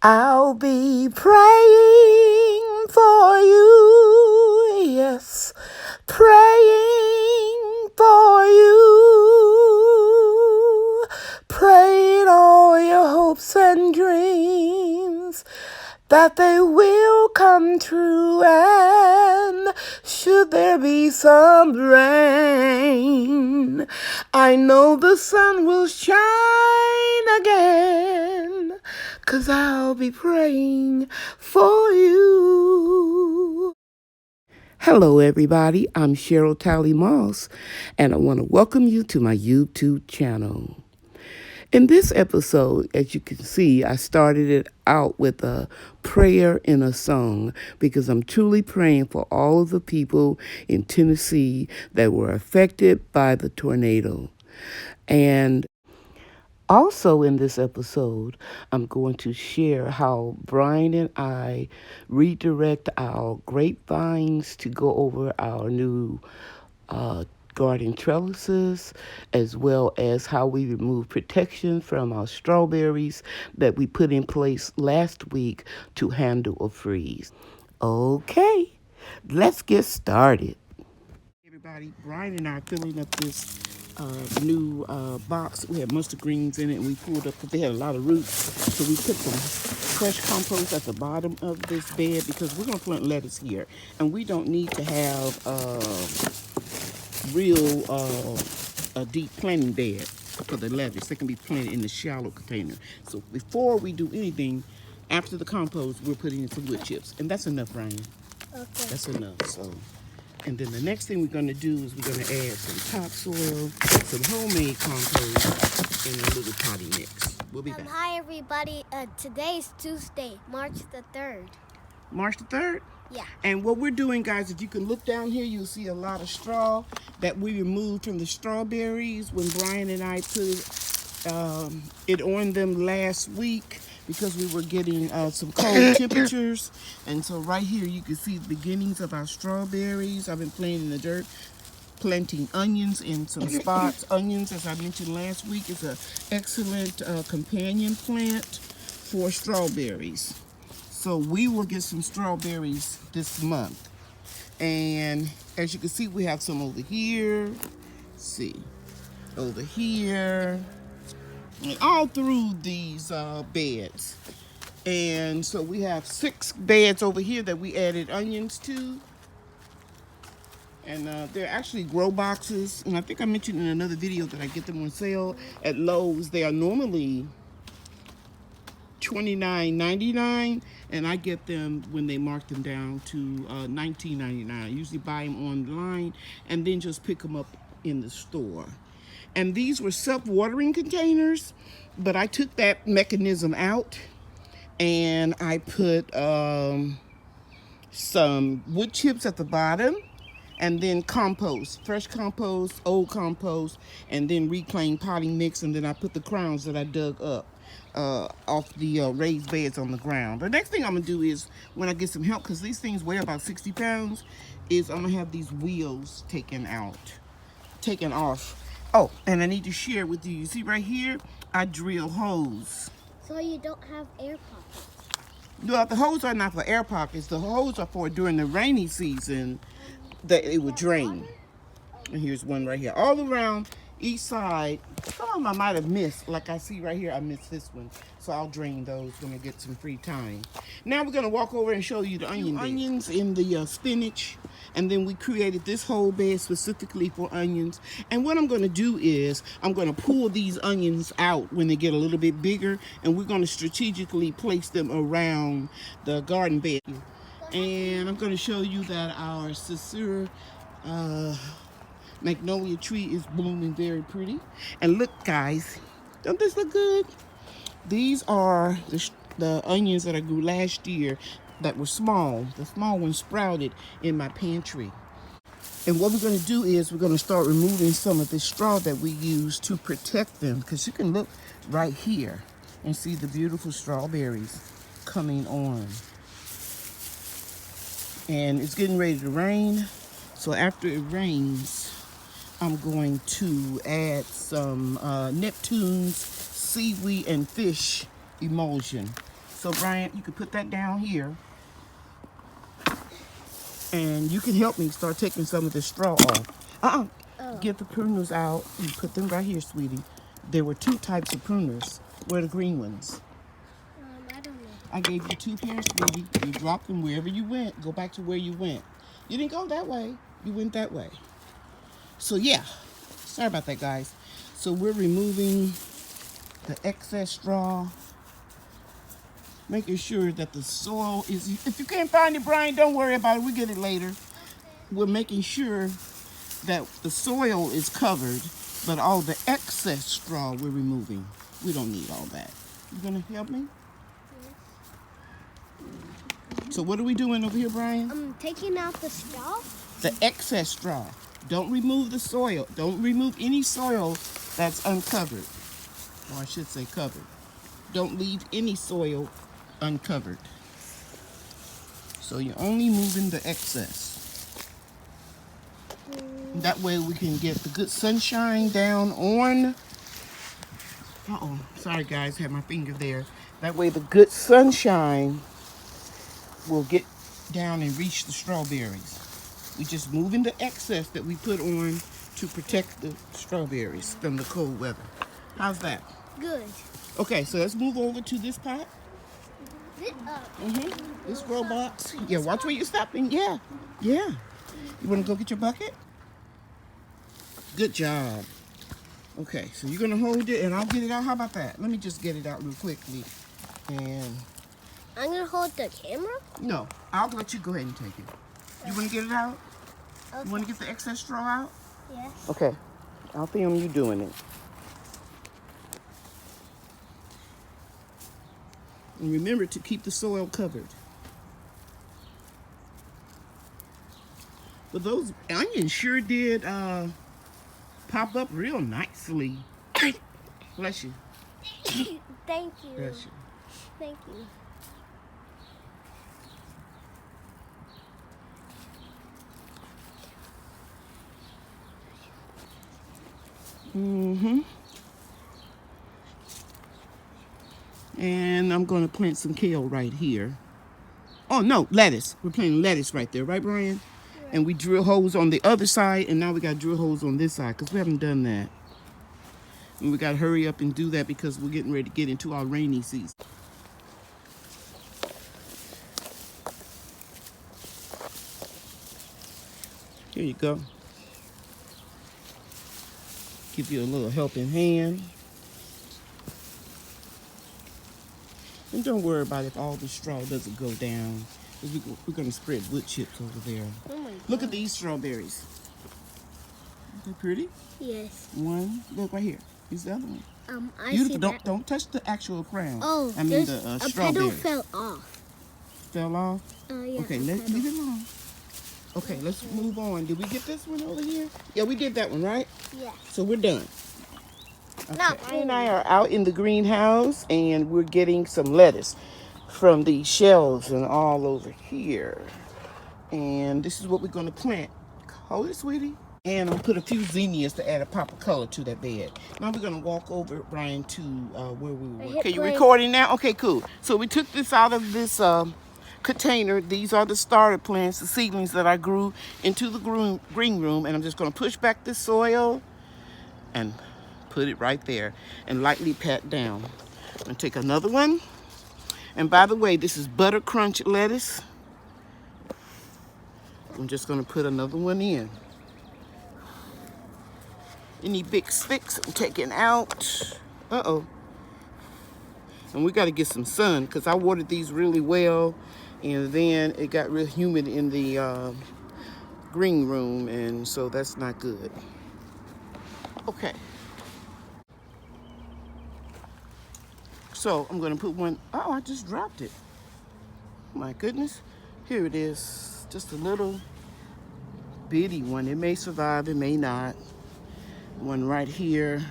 I'll be praying for you, yes, praying for you, praying all your hopes and dreams that they will come true, and should there be some rain, I know the sun will shine again, 'cause I'll be praying for you. Hello, everybody. I'm Cheryl Talley Moss, and I want to welcome you to my YouTube channel. In this episode, as you can see, I started it out with a prayer and a song because I'm truly praying for all of the people in Tennessee that were affected by the tornado. And also in this episode, I'm going to share how Brian and I redirect our grapevines to go over our new garden trellises, as well as how we remove protection from our strawberries that we put in place last week to handle a freeze. Okay, let's get started. Everybody, Brian and I are filling up this new box. We had mustard greens in it, and we pulled up because they had a lot of roots. So we put some fresh compost at the bottom of this bed because we're going to plant lettuce here. And we don't need to have real a deep planting bed for the lettuce. They can be planted in the shallow container. So before we do anything, after the compost, we're putting in some wood chips. And that's enough, Brian. Okay. That's enough. So, and then the next thing we're going to do is we're going to add some topsoil, some homemade compost, and a little potting mix. We'll be back. Hi, everybody. Today is Tuesday, March the 3rd. March the 3rd? Yeah. And what we're doing, guys, if you can look down here, you'll see a lot of straw that we removed from the strawberries when Brian and I put it on them last week because we were getting some cold temperatures. And so right here, you can see the beginnings of our strawberries. I've been playing in the dirt, planting onions in some spots. Onions, as I mentioned last week, is an excellent companion plant for strawberries. So we will get some strawberries this month. And as you can see, we have some over here. Let's see, over here, and all through these beds. And so we have 6 beds over here that we added onions to. And they're actually grow boxes. And I think I mentioned in another video that I get them on sale at Lowe's. They are normally $29.99, and I get them when they mark them down to $19.99. I usually buy them online and then just pick them up in the store. And these were self-watering containers, but I took that mechanism out and I put some wood chips at the bottom, and then compost, fresh compost, old compost, and then reclaimed potting mix, and then I put the crowns that I dug up off the raised beds on the ground. The next thing I'm gonna do is, when I get some help, because these things weigh about 60 pounds, is I'm gonna have these wheels taken off. Oh, and I need to share with you. You see right here, I drill holes. So you don't have air pockets? No, the holes are not for air pockets. The holes are for during the rainy season that it would drain. And here's one right here. All around each side. Some of them I might have missed. Like I see right here, I missed this one. So I'll drain those when I get some free time. Now we're going to walk over and show you the onions in the spinach. And then we created this whole bed specifically for onions. And what I'm going to do is I'm going to pull these onions out when they get a little bit bigger. And we're going to strategically place them around the garden bed. And I'm going to show you that our Sisura magnolia tree is blooming very pretty. And look, guys, don't this look good? These are the onions that I grew last year that were small. The small ones sprouted in my pantry. And what we're going to do is we're going to start removing some of this straw that we use to protect them, because you can look right here and see the beautiful strawberries coming on. And it's getting ready to rain, so after it rains, I'm going to add some Neptune's seaweed and fish emulsion. So Brian, you can put that down here. And you can help me start taking some of this straw off. Oh. Get the pruners out and put them right here, sweetie. There were 2 types of pruners. Where are the green ones? I don't know. I gave you 2 pairs, sweetie. You dropped them wherever you went. Go back to where you went. You didn't go that way. You went that way. So yeah, sorry about that, guys. So we're removing the excess straw, making sure that the soil is, if you can't find it, Brian, don't worry about it. We'll get it later. We're making sure that the soil is covered, but all the excess straw we're removing. We don't need all that. You gonna help me? Yes. So what are we doing over here, Brian? I'm taking out the straw. The excess straw. Don't remove the soil. Don't remove any soil that's uncovered. Or I should say covered. Don't leave any soil uncovered. So you're only moving the excess. That way we can get the good sunshine down on. Uh-oh, sorry guys, had my finger there. That way the good sunshine will get down and reach the strawberries. We just moving the excess that we put on to protect the strawberries from the cold weather. How's that? Good. Okay, so let's move over to this pot. This, This grow box. Yeah, watch where you're stopping. Yeah. You want to go get your bucket? Good job. Okay, so you're gonna hold it and I'll get it out. How about that? Let me just get it out real quickly. And I'm gonna hold the camera? no, I'll let you go ahead and take it. You wanna get it out? Okay. You wanna get the excess straw out? Yes. Okay, I'll film you doing it. And remember to keep the soil covered. But those onions sure did pop up real nicely. Bless you. Thank you. Bless you. Thank you. And I'm going to plant some kale right here. Oh, no, lettuce. We're planting lettuce right there, right, Brian? Right. And we drill holes on the other side, and now we got to drill holes on this side because we haven't done that. And we got to hurry up and do that because we're getting ready to get into our rainy season. Here you go. Give you a little helping hand. And don't worry about if all the straw doesn't go down. We're going to spread wood chips over there. Oh my God. Look at these strawberries. Aren't they pretty? Yes. One. Look right here. Here's the other one. I Beautiful. see that. Don't touch the actual crown. Oh, I mean the strawberry. A petal fell off. Fell off? Yeah. Okay, let's leave it alone. Okay, let's move on. Did we get this one over here? Yeah, we did that one, right? Yeah. So we're done. Okay. Not Brian and I are out in the greenhouse and we're getting some lettuce from the shelves and all over here. And this is what we're going to plant. Hold it, sweetie. And I'll put a few zinnias to add a pop of color to that bed. Now we're going to walk over, Brian, to where we were. Okay, you recording now? Okay, cool. So we took this out of this container. These are the starter plants, the seedlings that I grew into the green room. And I'm just going to push back this soil and put it right there and lightly pat down. I'm going to take another one. And by the way, this is butter crunch lettuce. I'm just going to put another one in. Any big sticks I'm taking out. Uh-oh. And we got to get some sun because I watered these really well. And then it got real humid in the green room. And so that's not good. Okay. So I'm going to put one. Oh, I just dropped it. My goodness. Here it is. Just a little bitty one. It may survive, it may not. One right here.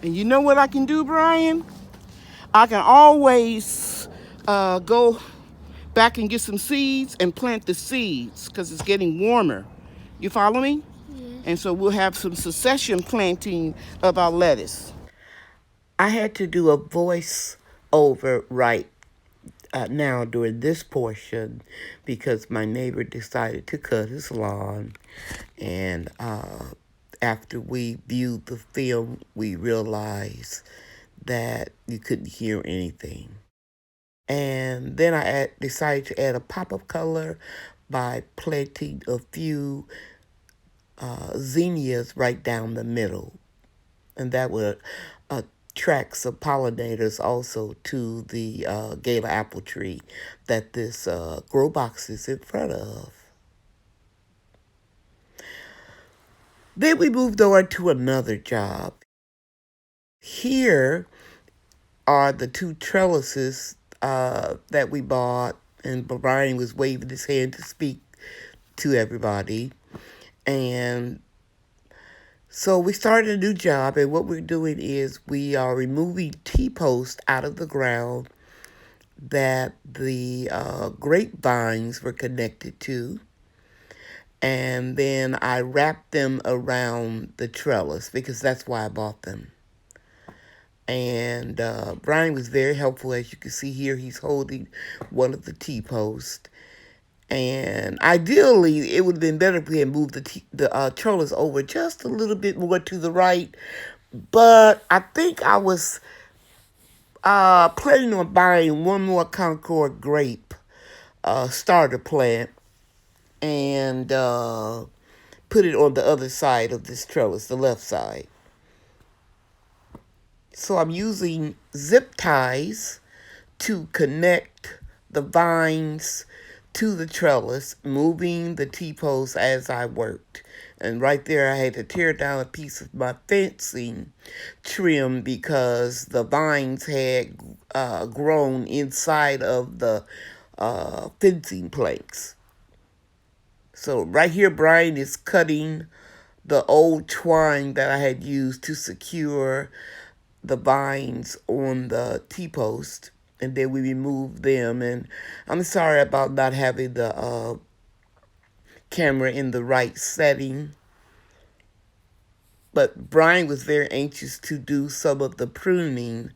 And you know what I can do, Brian? I can always go back and get some seeds and plant the seeds because it's getting warmer. You follow me? Yeah. And so we'll have some succession planting of our lettuce. I had to do a voice over right now during this portion because my neighbor decided to cut his lawn. And after we viewed the film, we realized that you couldn't hear anything. And then I decided to add a pop of color by planting a few zinnias right down the middle. And that would attract some pollinators also to the Gala apple tree that this grow box is in front of. Then we moved on to another job. Here are the two trellises that we bought, and Brian was waving his hand to speak to everybody. And so we started a new job, and what we're doing is we are removing T-posts out of the ground that the grapevines were connected to. And then I wrapped them around the trellis because that's why I bought them. And Brian was very helpful. As you can see here, he's holding one of the T-posts. And ideally, it would have been better if we had moved the trellis over just a little bit more to the right. But I think I was planning on buying one more Concord grape starter plant and put it on the other side of this trellis, the left side. So I'm using zip ties to connect the vines to the trellis, moving the T-posts as I worked. And right there I had to tear down a piece of my fencing trim because the vines had grown inside of the fencing planks. So right here, Brian is cutting the old twine that I had used to secure the vines on the T-post, and then we removed them. And I'm sorry about not having the camera in the right setting, but Brian was very anxious to do some of the pruning,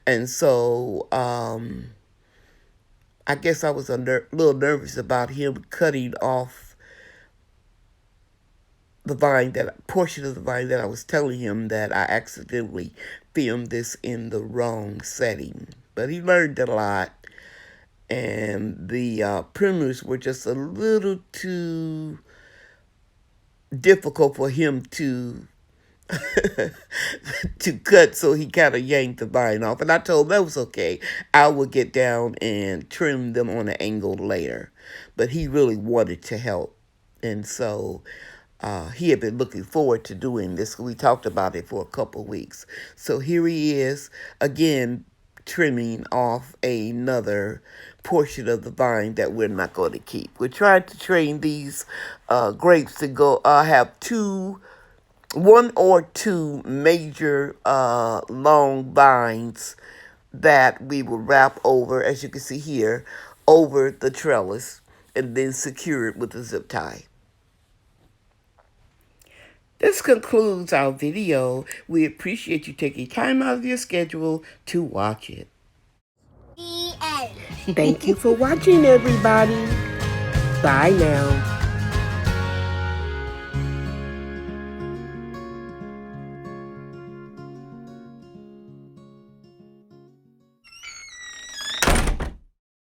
and so I guess I was a little nervous about him cutting off the vine, that portion of the vine that I was telling him that I accidentally filmed this in the wrong setting. But he learned a lot, and the pruners were just a little too difficult for him to to cut, so he kind of yanked the vine off. And I told him that was okay. I would get down and trim them on an angle later. But he really wanted to help, and so he had been looking forward to doing this. We talked about it for a couple of weeks. So here he is, again, trimming off another portion of the vine that we're not going to keep. We're trying to train these grapes to go have one or two major long vines that we will wrap over, as you can see here, over the trellis and then secure it with a zip tie. This concludes our video. We appreciate you taking time out of your schedule to watch it. The end. Thank you for watching, everybody. Bye now.